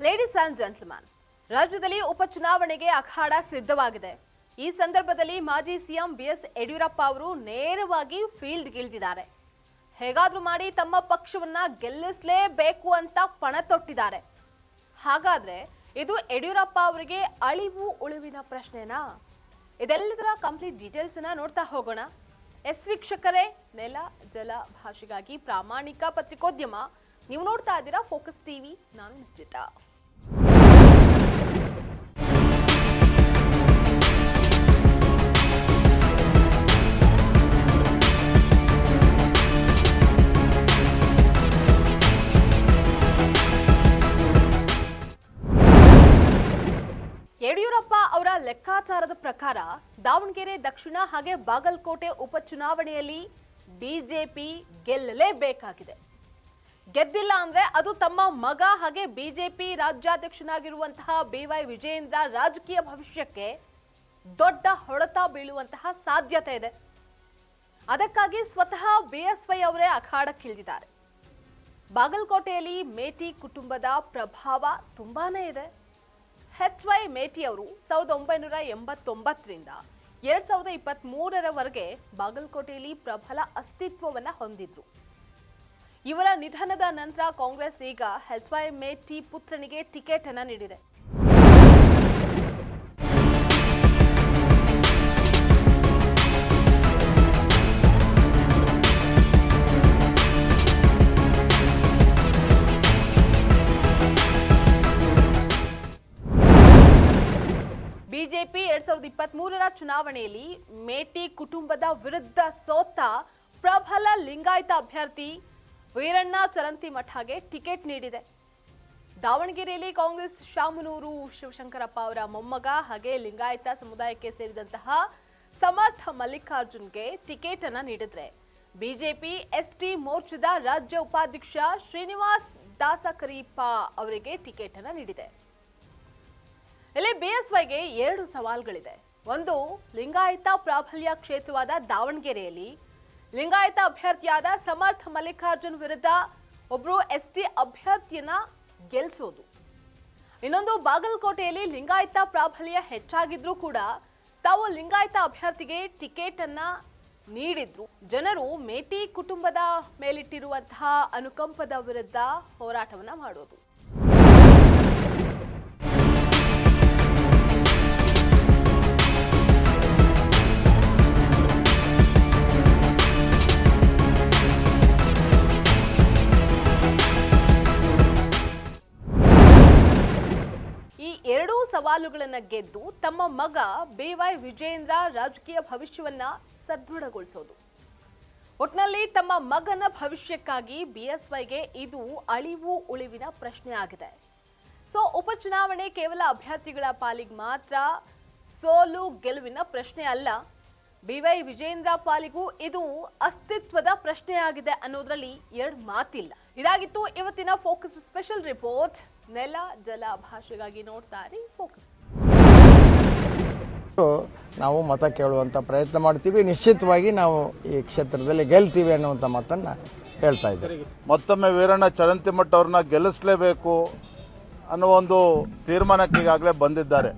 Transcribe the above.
Ladies and gentleman, ರಾಜ್ಯದಲ್ಲಿ ಉಪಚುನಾವಣೆಗೆ ಅಖಾಡ ಸಿದ್ಧವಾಗಿದೆ. ಈ ಸಂದರ್ಭದಲ್ಲಿ ಮಾಜಿ ಸಿಎಂ ಬಿಎಸ್ ಯಡಿಯೂರಪ್ಪ ಅವರು ನೇರವಾಗಿ ಫೀಲ್ಡ್ಗಿಳಿದಿದ್ದಾರೆ. ಹೇಗಾದ್ರೂ ಮಾಡಿ ತಮ್ಮ ಪಕ್ಷವನ್ನ ಗೆಲ್ಲಿಸಲೇಬೇಕು ಅಂತ ಪಣ ತೊಟ್ಟಿದ್ದಾರೆ. ಹಾಗಾದ್ರೆ ಇದು ಯಡಿಯೂರಪ್ಪ ಅವರಿಗೆ ಅಳಿವು ಉಳಿವಿನ ಪ್ರಶ್ನೆನಾ? ಇದೆಲ್ಲದರ ಕಂಪ್ಲೀಟ್ ಡೀಟೇಲ್ಸ್ ಅನ್ನ ನೋಡ್ತಾ ಹೋಗೋಣ. ವೀಕ್ಷಕರೇ, ನೆಲ ಜಲ ಭಾಷೆಗಾಗಿ ಪ್ರಾಮಾಣಿಕ ಪತ್ರಿಕೋದ್ಯಮ. ನೀವು ನೋಡ್ತಾ ಇದ್ದೀರಾ ಫೋಕಸ್ ಟಿವಿ. ನಾನು ನಿಶ್ಚಿತ. ಯಡಿಯೂರಪ್ಪ ಅವರ ಲೆಕ್ಕಾಚಾರದ ಪ್ರಕಾರ ದಾವಣಗೆರೆ ದಕ್ಷಿಣ ಹಾಗೆ ಬಾಗಲಕೋಟೆ ಉಪಚುನಾವಣೆಯಲ್ಲಿ ಬಿಜೆಪಿ ಗೆಲ್ಲಲೇಬೇಕಾಗಿದೆ. ಗೆದ್ದಿಲ್ಲ ಅಂದ್ರೆ ಅದು ತಮ್ಮ ಮಗ ಹಾಗೆ ಬಿಜೆಪಿ ರಾಜ್ಯಾಧ್ಯಕ್ಷನಾಗಿರುವಂತಹ ಬಿವೈ ವಿಜಯೇಂದ್ರ ರಾಜಕೀಯ ಭವಿಷ್ಯಕ್ಕೆ ದೊಡ್ಡ ಹೊಡೆತ ಬೀಳುವಂತಹ ಸಾಧ್ಯತೆ ಇದೆ. ಅದಕ್ಕಾಗಿ ಸ್ವತಃ ಬಿಎಸ್ವೈ ಅವರೇ ಅಖಾಡಕ್ಕಿಳಿದಿದ್ದಾರೆ. ಬಾಗಲಕೋಟೆಯಲ್ಲಿ ಮೇಟಿ ಕುಟುಂಬದ ಪ್ರಭಾವ ತುಂಬಾನೇ ಇದೆ. ಎಚ್.ವೈ. ಮೇಟಿ ಅವರು 1989ರಿಂದ 2023ರವರೆಗೆ ಬಾಗಲಕೋಟೆಯಲ್ಲಿ ಪ್ರಬಲ ಅಸ್ತಿತ್ವವನ್ನು ಹೊಂದಿದ್ರು. ಇವರ ನಿಧನದ ನಂತರ ಕಾಂಗ್ರೆಸ್ ಈಗ ಎಚ್.ವೈ. ಮೇಟಿ ಪುತ್ರನಿಗೆ ಟಿಕೆಟ್ ಅನ್ನು ನೀಡಿದೆ. ಬಿಜೆಪಿ 2023ರ ಚುನಾವಣೆಯಲ್ಲಿ ಮೇಟಿ ಕುಟುಂಬದ ವಿರುದ್ಧ ಸೋತ ಪ್ರಬಲ ಲಿಂಗಾಯತ ಅಭ್ಯರ್ಥಿ ವೀರಣ್ಣ ಚರಂತಿಮಠಗೆ ಟಿಕೆಟ್ ನೀಡಿದೆ. ದಾವಣಗೆರೆಯಲ್ಲಿ ಕಾಂಗ್ರೆಸ್ ಶಾಮನೂರು ಶಿವಶಂಕರಪ್ಪ ಅವರ ಮೊಮ್ಮಗ ಹಾಗೆ ಲಿಂಗಾಯತ ಸಮುದಾಯಕ್ಕೆ ಸೇರಿದಂತಹ ಸಮರ್ಥ ಮಲ್ಲಿಕಾರ್ಜುನ್ಗೆ ಟಿಕೆಟ್ ಅನ್ನು ನೀಡಿದ್ರೆ, ಬಿಜೆಪಿ ಎಸ್ಟಿ ಮೋರ್ಚಾದ ರಾಜ್ಯ ಉಪಾಧ್ಯಕ್ಷ ಶ್ರೀನಿವಾಸ್ ದಾಸಕರೀಪ ಅವರಿಗೆ ಟಿಕೆಟ್ ಅನ್ನು ನೀಡಿದೆ. ಇಲ್ಲಿ ಬಿಎಸ್ವೈಗೆ 2 ಸವಾಲುಗಳಿದೆ. ಒಂದು, ಲಿಂಗಾಯತ ಪ್ರಾಬಲ್ಯ ಕ್ಷೇತ್ರವಾದ ದಾವಣಗೆರೆಯಲ್ಲಿ ಲಿಂಗಾಯತ ಅಭ್ಯರ್ಥಿಯಾದ ಸಮರ್ಥ ಮಲ್ಲಿಕಾರ್ಜುನ್ ವಿರುದ್ಧ ಒಬ್ರು ಎಸ್ಟಿ ಅಭ್ಯರ್ಥಿಯನ್ನ ಗೆಲ್ಲಿಸೋದು. ಇನ್ನೊಂದು, ಬಾಗಲಕೋಟೆಯಲ್ಲಿ ಲಿಂಗಾಯತ ಪ್ರಾಬಲ್ಯ ಹೆಚ್ಚಾಗಿದ್ರೂ ಕೂಡ ತಾವು ಲಿಂಗಾಯತ ಅಭ್ಯರ್ಥಿಗೆ ಟಿಕೆಟ್ ಅನ್ನ ನೀಡಿದ್ರು. ಜನರು ಮೇಟಿ ಕುಟುಂಬದ ಮೇಲಿಟ್ಟಿರುವಂತಹ ಅನುಕಂಪದ ವಿರುದ್ಧ ಹೋರಾಟವನ್ನ ಮಾಡೋದು. ಈ 2 ಸವಾಲುಗಳನ್ನು ಗೆದ್ದು ತಮ್ಮ ಮಗ ಬಿವೈ ವಿಜಯೇಂದ್ರ ರಾಜಕೀಯ ಭವಿಷ್ಯವನ್ನ ಸದೃಢಗೊಳಿಸೋದು. ಒಟ್ನಲ್ಲಿ ತಮ್ಮ ಮಗನ ಭವಿಷ್ಯಕ್ಕಾಗಿ ಬಿಎಸ್ವೈಗೆ ಇದು ಅಳಿವು ಉಳಿವಿನ ಪ್ರಶ್ನೆ ಆಗಿದೆ. ಸೊ ಉಪಚುನಾವಣೆ ಕೇವಲ ಅಭ್ಯರ್ಥಿಗಳ ಪಾಲಿಗೆ ಮಾತ್ರ ಸೋಲು ಗೆಲುವಿನ ಪ್ರಶ್ನೆ ಅಲ್ಲ, ಬಿವೈ ವಿಜಯೇಂದ್ರ ಪಾಲಿಗೂ ಇದು ಅಸ್ತಿತ್ವದ ಪ್ರಶ್ನೆಯಾಗಿದೆ ಅನ್ನೋದ್ರಲ್ಲಿ 2 ಮಾತಿಲ್ಲ. ಇದಾಗಿತ್ತು ಇವತ್ತಿನ ಫೋಕಸ್ ಸ್ಪೆಷಲ್ ರಿಪೋರ್ಟ್. ನೆಲ ಜಲ ಭಾಷೆಗಾಗಿ ನೋಡ್ತಾ ಇರಿ ಫೋಕಸ್. ನಾವು ಮತ ಕೇಳುವಂತ ಪ್ರಯತ್ನ ಮಾಡ್ತೀವಿ. ನಿಶ್ಚಿತವಾಗಿ ನಾವು ಈ ಕ್ಷೇತ್ರದಲ್ಲಿ ಗೆಲ್ತೀವಿ ಅನ್ನುವಂಥ ಮಾತನ್ನ ಹೇಳ್ತಾ ಇದ್ದೀವಿ. ಮತ್ತೊಮ್ಮೆ ವೀರಣ್ಣ ಚರಂತಿಮಠ ಅವ್ರನ್ನ ಗೆಲ್ಲಿಸಲೇಬೇಕು ಅನ್ನೋ ಒಂದು ತೀರ್ಮಾನಕ್ಕೆ ಈಗಾಗಲೇ ಬಂದಿದ್ದಾರೆ.